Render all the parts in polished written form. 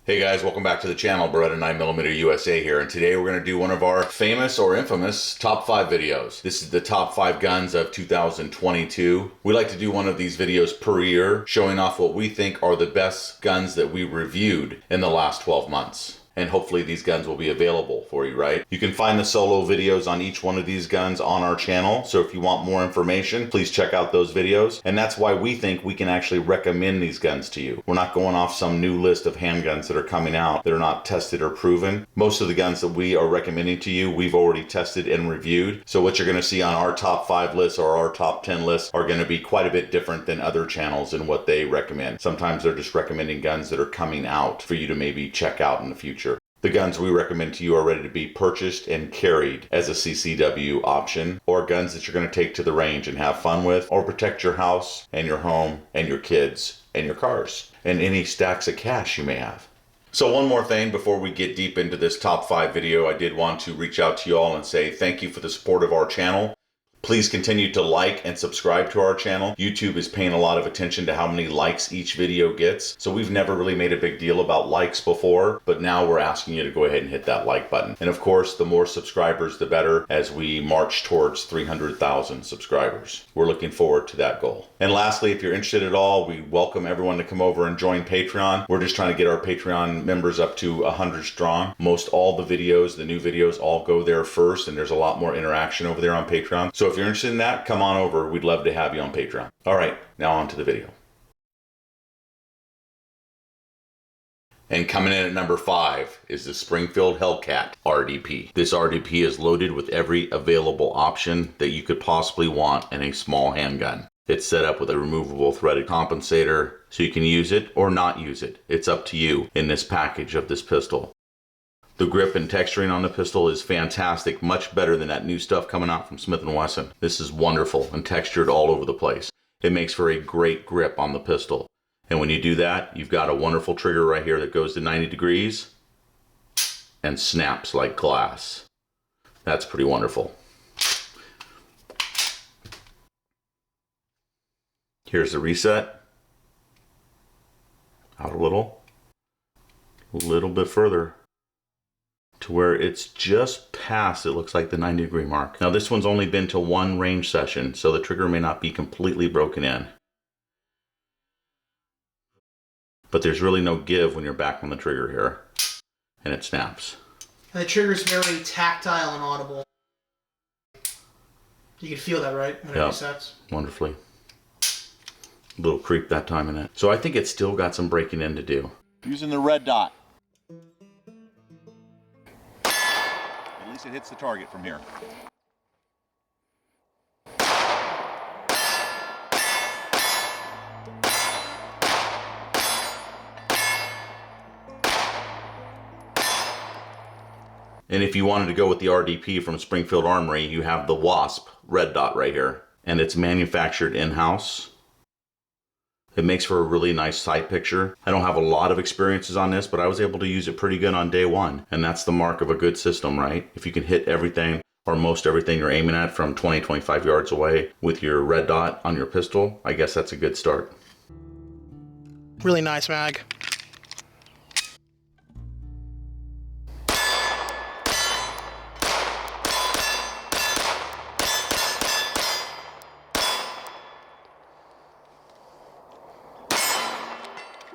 Hey guys, welcome back to the channel. Beretta 9mm USA here, and today we're going to do one of our famous or infamous top 5 videos. This is the top 5 guns of 2022. We like to do one of these videos per year, showing off what we think are the best guns that we reviewed in the last 12 months. And hopefully these guns will be available for you, right? You can find the solo videos on each one of these guns on our channel. So if you want more information, please check out those videos. And that's why we think we can actually recommend these guns to you. We're not going off some new list of handguns that are coming out that are not tested or proven. Most of the guns that we are recommending to you, we've already tested and reviewed. So what you're gonna see on our top 5 lists or our top 10 lists are gonna be quite a bit different than other channels and what they recommend. Sometimes they're just recommending guns that are coming out for you to maybe check out in the future. The guns we recommend to you are ready to be purchased and carried as a CCW option, or guns that you're going to take to the range and have fun with, or protect your house and your home and your kids and your cars and any stacks of cash you may have. So one more thing before we get deep into this top 5 video, I did want to reach out to you all and say thank you for the support of our channel. Please continue to like and subscribe to our channel. YouTube is paying a lot of attention to how many likes each video gets. So we've never really made a big deal about likes before, but now we're asking you to go ahead and hit that like button. And of course, the more subscribers, the better as we march towards 300,000 subscribers. We're looking forward to that goal. And lastly, if you're interested at all, we welcome everyone to come over and join Patreon. We're just trying to get our Patreon members up to 100 strong. Most all the videos, the new videos, all go there first, and there's a lot more interaction over there on Patreon. So if you're interested in that, come on over. We'd love to have you on Patreon. All right, now on to the video. And coming in at number 5 is the Springfield Hellcat RDP. This RDP is loaded with every available option that you could possibly want in a small handgun. It's set up with a removable threaded compensator, so you can use it or not use it. It's up to you in this package of this pistol. The grip and texturing on the pistol is fantastic, much better than that new stuff coming out from Smith & Wesson. This is wonderful and textured all over the place. It makes for a great grip on the pistol. And when you do that, you've got a wonderful trigger right here that goes to 90 degrees and snaps like glass. That's pretty wonderful. Here's the reset. Out a little bit further, to where it's just past, it looks like, the 90 degree mark. Now this one's only been to one range session, so the trigger may not be completely broken in. But there's really no give when you're back on the trigger here, and it snaps. And the trigger's very tactile and audible. You can feel that, right? When it resets. Wonderfully. A little creep that time in it. So I think it's still got some breaking in to do. Using the red dot. At least it hits the target from here. And if you wanted to go with the RDP from Springfield Armory, you have the Wasp red dot right here. And it's manufactured in-house. It makes for a really nice sight picture. I don't have a lot of experiences on this, but I was able to use it pretty good on day one. And that's the mark of a good system, right? If you can hit everything or most everything you're aiming at from 20, 25 yards away with your red dot on your pistol, I guess that's a good start. Really nice mag.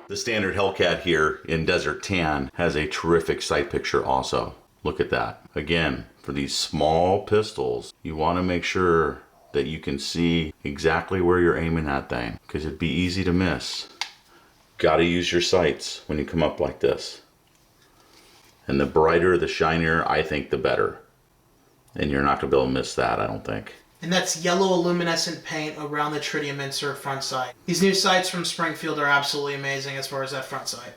The standard Hellcat here in Desert Tan has a terrific sight picture also. Look at that. Again, for these small pistols, you want to make sure that you can see exactly where you're aiming that thing, because it'd be easy to miss. Gotta use your sights when you come up like this. And the brighter, the shinier, I think the better. And you're not gonna be able to miss that, I don't think. And that's yellow luminescent paint around the tritium insert front sight. These new sights from Springfield are absolutely amazing as far as that front sight.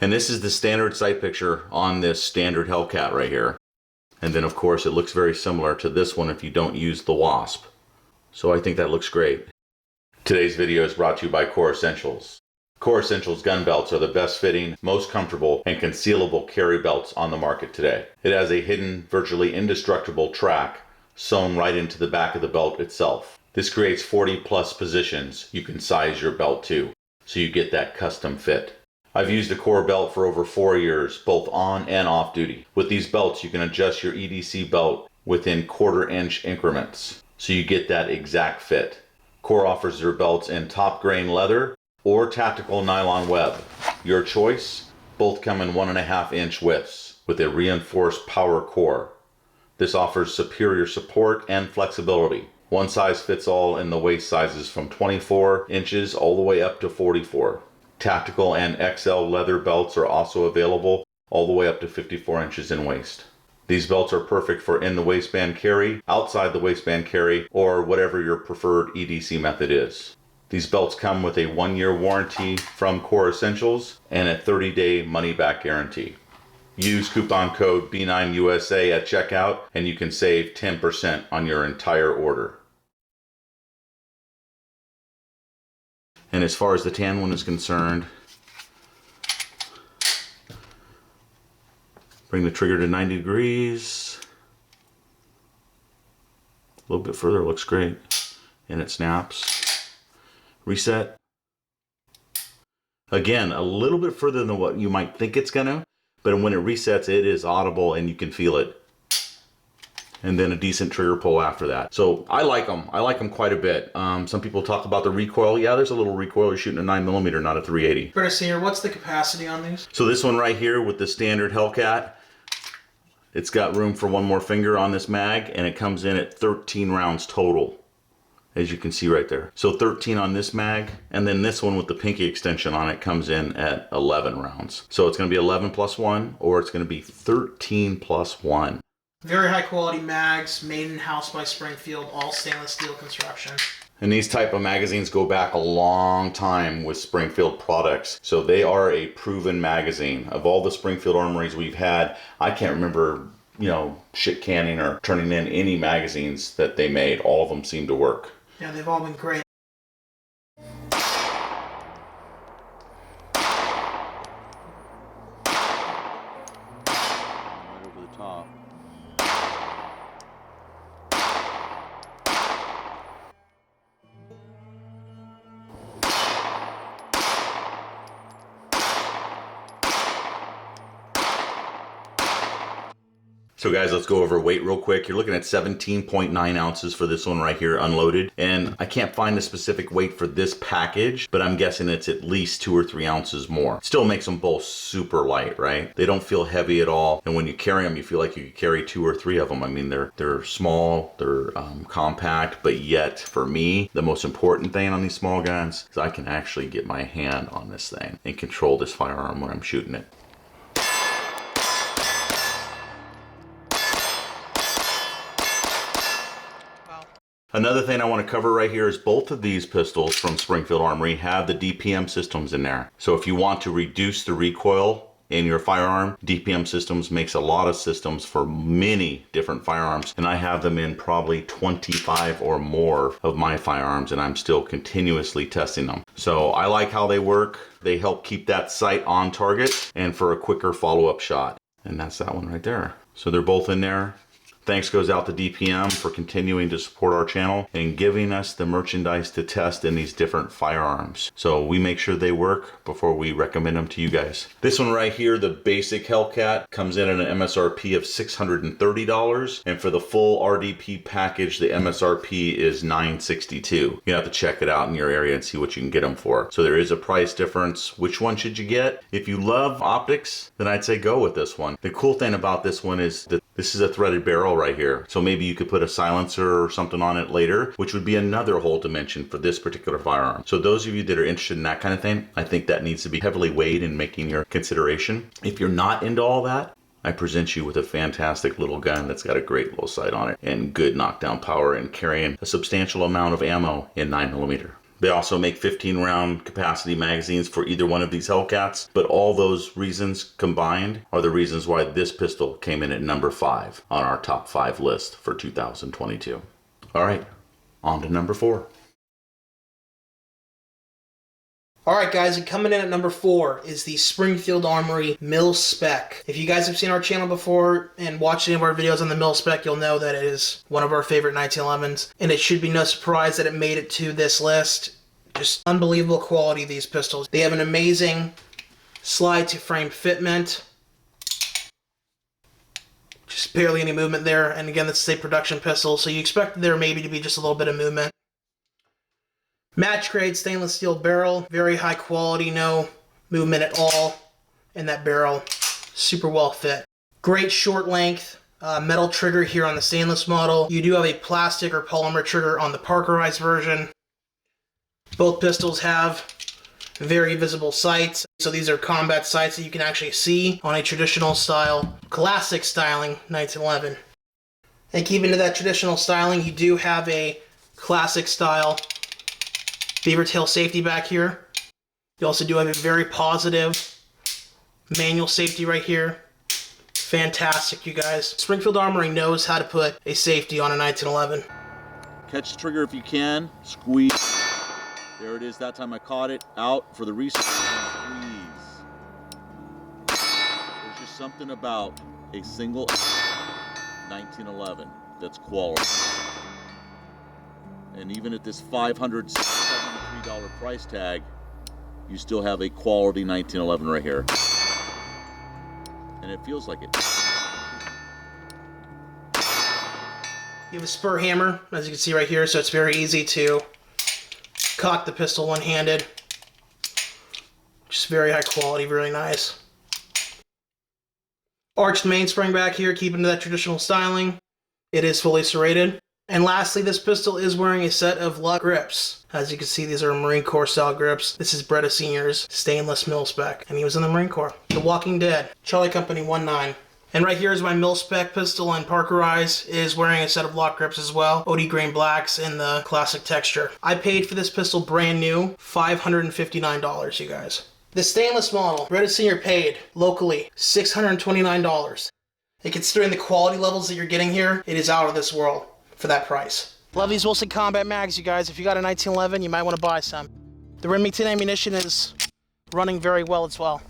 And this is the standard sight picture on this standard Hellcat right here. And then of course it looks very similar to this one if you don't use the Wasp. So I think that looks great. Today's video is brought to you by Core Essentials. Core Essentials gun belts are the best fitting, most comfortable, and concealable carry belts on the market today. It has a hidden, virtually indestructible track sewn right into the back of the belt itself. This creates 40+ positions you can size your belt to, so you get that custom fit. I've used a core belt for over 4 years, both on and off duty. With these belts, you can adjust your EDC belt within 1/4 inch increments, so you get that exact fit. Core offers their belts in top grain leather or tactical nylon web. Your choice. Both come in 1.5 inch widths with a reinforced power core. This offers superior support and flexibility. One size fits all in the waist sizes from 24 inches all the way up to 44. Tactical and XL leather belts are also available all the way up to 54 inches in waist. These belts are perfect for in the waistband carry, outside the waistband carry, or whatever your preferred EDC method is. These belts come with a 1-year warranty from Core Essentials and a 30-day money-back guarantee. Use coupon code B9USA at checkout and you can save 10% on your entire order. And as far as the tan one is concerned, bring the trigger to 90 degrees. A little bit further, looks great. And it snaps. Reset. Again, a little bit further than what you might think it's gonna, but when it resets, it is audible and you can feel it. And then a decent trigger pull after that. So I like them. I like them quite a bit. Some people talk about the recoil. Yeah, there's a little recoil. You're shooting a 9mm, not a 380. Beretta Senior, what's the capacity on these? So this one right here with the standard Hellcat, it's got room for one more finger on this mag, and it comes in at 13 rounds total, as you can see right there. So 13 on this mag, and then this one with the pinky extension on it comes in at 11 rounds. So it's going to be 11 plus 1, or it's going to be 13 plus 1. Very high quality mags, made in-house by Springfield, all stainless steel construction. And these type of magazines go back a long time with Springfield products. So they are a proven magazine. Of all the Springfield armories we've had, I can't remember, shit canning or turning in any magazines that they made. All of them seem to work. Yeah, they've all been great. Right over the top. So guys, let's go over weight real quick. You're looking at 17.9 ounces for this one right here, unloaded. And I can't find the specific weight for this package, but I'm guessing it's at least 2 or 3 ounces more. Still makes them both super light, right? They don't feel heavy at all. And when you carry them, you feel like you could carry 2 or 3 of them. I mean, they're small, they're compact, but yet for me, the most important thing on these small guns is I can actually get my hand on this thing and control this firearm when I'm shooting it. Another thing I want to cover right here is both of these pistols from Springfield Armory have the DPM Systems in there. So if you want to reduce the recoil in your firearm, DPM Systems makes a lot of systems for many different firearms, and I have them in probably 25 or more of my firearms, and I'm still continuously testing them. So I like how they work. They help keep that sight on target and for a quicker follow-up shot. And that's that one right there. So they're both in there. Thanks goes out to DPM for continuing to support our channel and giving us the merchandise to test in these different firearms. So we make sure they work before we recommend them to you guys. This one right here, the basic Hellcat, comes in at an MSRP of $630. And for the full RDP package, the MSRP is $962. You have to check it out in your area and see what you can get them for. So there is a price difference. Which one should you get? If you love optics, then I'd say go with this one. The cool thing about this one is that this is a threaded barrel right here. So maybe you could put a silencer or something on it later, which would be another whole dimension for this particular firearm. So those of you that are interested in that kind of thing, I think that needs to be heavily weighed in making your consideration. If you're not into all that, I present you with a fantastic little gun that's got a great low sight on it and good knockdown power and carrying a substantial amount of ammo in 9mm. They also make 15 round capacity magazines for either one of these Hellcats, but all those reasons combined are the reasons why this pistol came in at number 5 on our top 5 list for 2022. All right, on to number 4. Alright guys, and coming in at number 4 is the Springfield Armory Mil-Spec. If you guys have seen our channel before and watched any of our videos on the Mil-Spec, you'll know that it is one of our favorite 1911s, and it should be no surprise that it made it to this list. Just unbelievable quality, these pistols. They have an amazing slide to frame fitment. Just barely any movement there. And again, this is a production pistol, so you expect there maybe to be just a little bit of movement. Match grade stainless steel barrel, very high quality, no movement at all in that barrel. Super well fit. Great short length metal trigger here on the stainless model. You do have a plastic or polymer trigger on the Parkerized version. Both pistols have very visible sights. So these are combat sights that you can actually see on a traditional style, classic styling 1911. And keeping to that traditional styling, you do have a classic style beaver tail safety back here. You also do have a very positive manual safety right here. Fantastic, you guys. Springfield Armory knows how to put a safety on a 1911. Catch the trigger if you can. Squeeze. There it is. That time I caught it. Out for the reset. Squeeze. There's just something about a single 1911 that's quality. And even at this $573 price tag, you still have a quality 1911 right here. And it feels like it. You have a spur hammer, as you can see right here, so it's very easy to cock the pistol one-handed. Just very high quality, really nice. Arched mainspring back here, keeping to that traditional styling. It is fully serrated. And lastly, this pistol is wearing a set of LOK Grips. As you can see, these are Marine Corps style grips. This is Beretta Sr.'s stainless Mil-Spec, and he was in the Marine Corps. The Walking Dead, Charlie Company 19. And right here is my Mil-Spec pistol, and Parkerized is wearing a set of LOK Grips as well. OD grain blacks in the classic texture. I paid for this pistol brand new, $559, you guys. The stainless model, Beretta Sr. paid locally $629. And considering the quality levels that you're getting here, it is out of this world for that price. Love these Wilson Combat Mags, you guys. If you got a 1911, you might want to buy some. The Remington ammunition is running very well as well.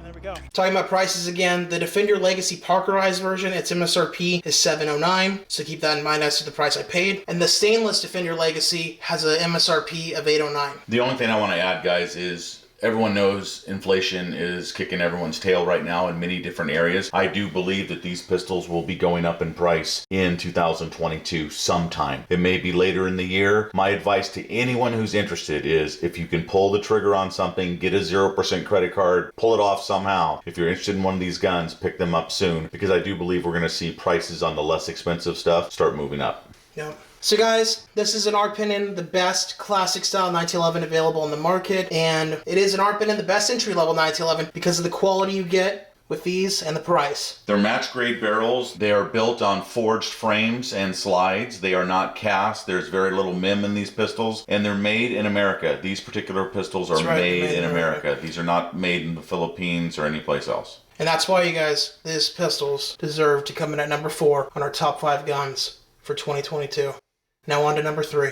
There we go. Talking about prices again, the Defender Legacy Parkerized version, its MSRP is $709, so keep that in mind as to the price I paid. And the stainless Defender Legacy has an MSRP of $809. The only thing I want to add, guys, is everyone knows inflation is kicking everyone's tail right now in many different areas. I do believe that these pistols will be going up in price in 2022 sometime. It may be later in the year. My advice to anyone who's interested is if you can pull the trigger on something, get a 0% credit card, pull it off somehow. If you're interested in one of these guns, pick them up soon, because I do believe we're going to see prices on the less expensive stuff start moving up. Yep. So guys, this is in our opinion the best classic style 1911 available in the market, and it is in our opinion the best entry level 1911 because of the quality you get with these and the price. They're match grade barrels. They are built on forged frames and slides. They are not cast. There's very little MIM in these pistols, and they're made in America. These particular pistols are made in America. These are not made in the Philippines or anyplace else. And that's why, you guys, these pistols deserve to come in at number 4 on our top 5 guns for 2022. Now on to number 3.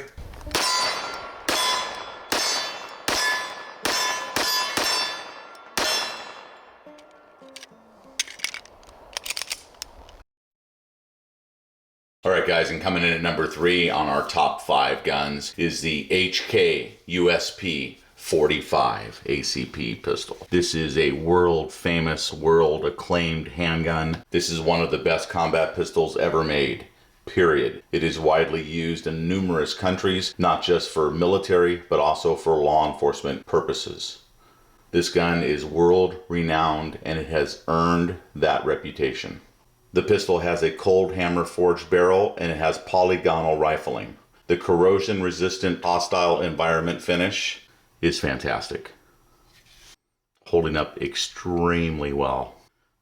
All right, guys, and coming in at number 3 on our top 5 guns is the HK USP 45 ACP pistol. This is a world famous, world acclaimed handgun. This is one of the best combat pistols ever made. Period. It is widely used in numerous countries, not just for military, but also for law enforcement purposes. This gun is world renowned, and it has earned that reputation. The pistol has a cold hammer forged barrel, and it has polygonal rifling. The corrosion resistant hostile environment finish is fantastic. Holding up extremely well.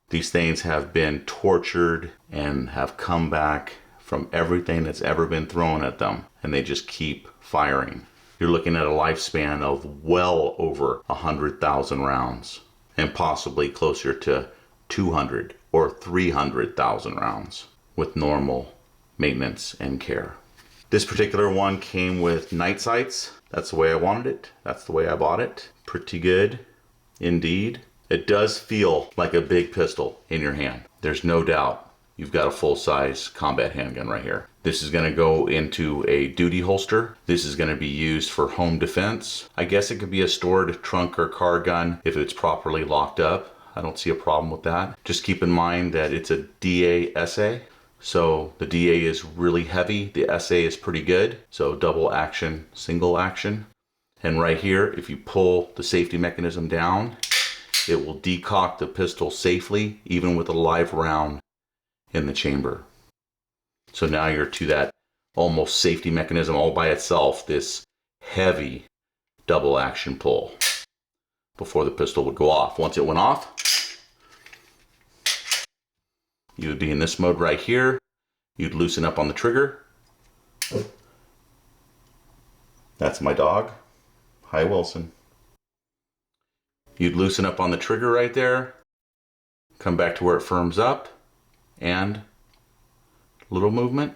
These things have been tortured and have come back from everything that's ever been thrown at them, and they just keep firing. You're looking at a lifespan of well over 100,000 rounds, and possibly closer to 200 or 300,000 rounds with normal maintenance and care. This particular one came with night sights. That's the way I wanted it. That's the way I bought it. Pretty good indeed. It does feel like a big pistol in your hand. There's no doubt you've got a full-size combat handgun right here. This is going to go into a duty holster. This is going to be used for home defense. I guess it could be a stored trunk or car gun if it's properly locked up. I don't see a problem with that. Just keep in mind that it's a DA SA. So the DA is really heavy. The SA is pretty good. So double action, single action. And right here, if you pull the safety mechanism down, it will decock the pistol safely, even with a live round in the chamber. So now you're to that almost safety mechanism all by itself, this heavy double action pull before the pistol would go off. Once it went off, you would be in this mode right here. You'd loosen up on the trigger. That's my dog. Hi, Wilson. You'd loosen up on the trigger right there, come back to where it firms up, and a little movement,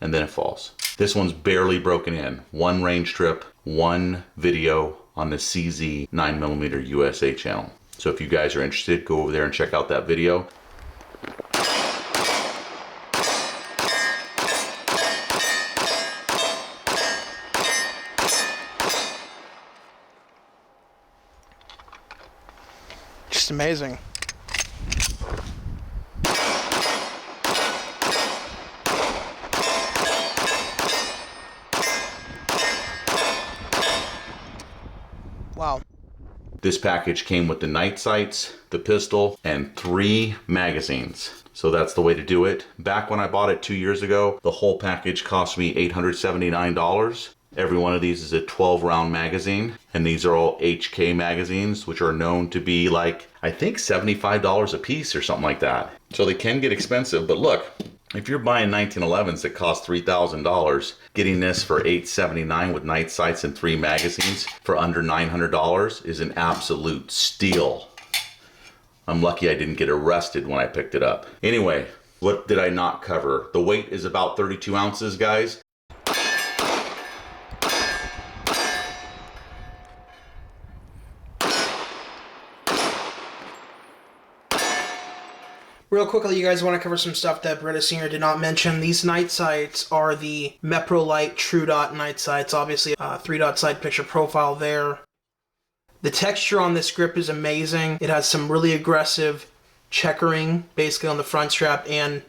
and then it falls. This one's barely broken in. One range trip, one video on the CZ 9mm USA channel. So if you guys are interested, go over there and check out that video. Just amazing. Wow. This package came with the night sights, the pistol, and 3 magazines. So that's the way to do it. Back when I bought it 2 years ago, the whole package cost me $879. Every one of these is a 12-round magazine, and these are all HK magazines, which are known to be like, I think $75 a piece or something like that. So they can get expensive, but look, if you're buying 1911s that cost $3,000, getting this for $879 with night sights and 3 magazines for under $900 is an absolute steal. I'm lucky I didn't get arrested when I picked it up. Anyway, what did I not cover? The weight is about 32 ounces, guys. Real quickly, you guys want to cover some stuff that Beretta Senior did not mention. These night sights are the Meprolite True Dot night sights. Obviously, 3-dot side picture profile there. The texture on this grip is amazing. It has some really aggressive checkering, basically on the front strap and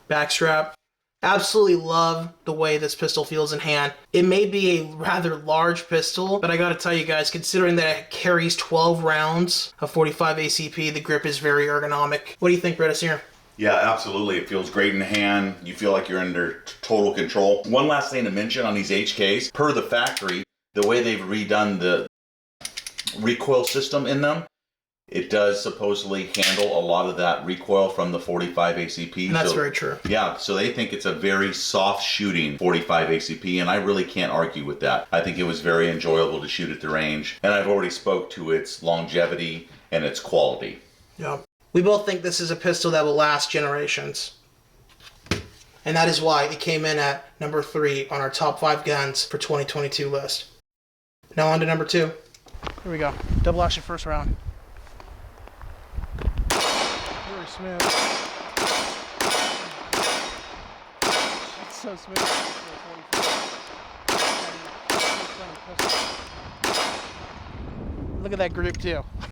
back strap. Absolutely love the way this pistol feels in hand. It may be a rather large pistol, but I gotta tell you guys, considering that it carries 12 rounds of 45 ACP, the grip is very ergonomic. What do you think, Beretta Senior? Yeah, absolutely. It feels great in the hand. You feel like you're under total control. One last thing to mention on these HKs, per the factory, the way they've redone the recoil system in them, it does supposedly handle a lot of that recoil from the 45 ACP. And that's very true. Yeah, so they think it's a very soft shooting 45 ACP, and I really can't argue with that. I think it was very enjoyable to shoot at the range, and I've already spoke to its longevity and its quality. Yeah. We both think this is a pistol that will last generations. And that is why it came in at number 3 on our top 5 guns for 2022 list. Now on to number 2. Here we go. Double action first round. Very smooth. It's so smooth. Look at that grip too.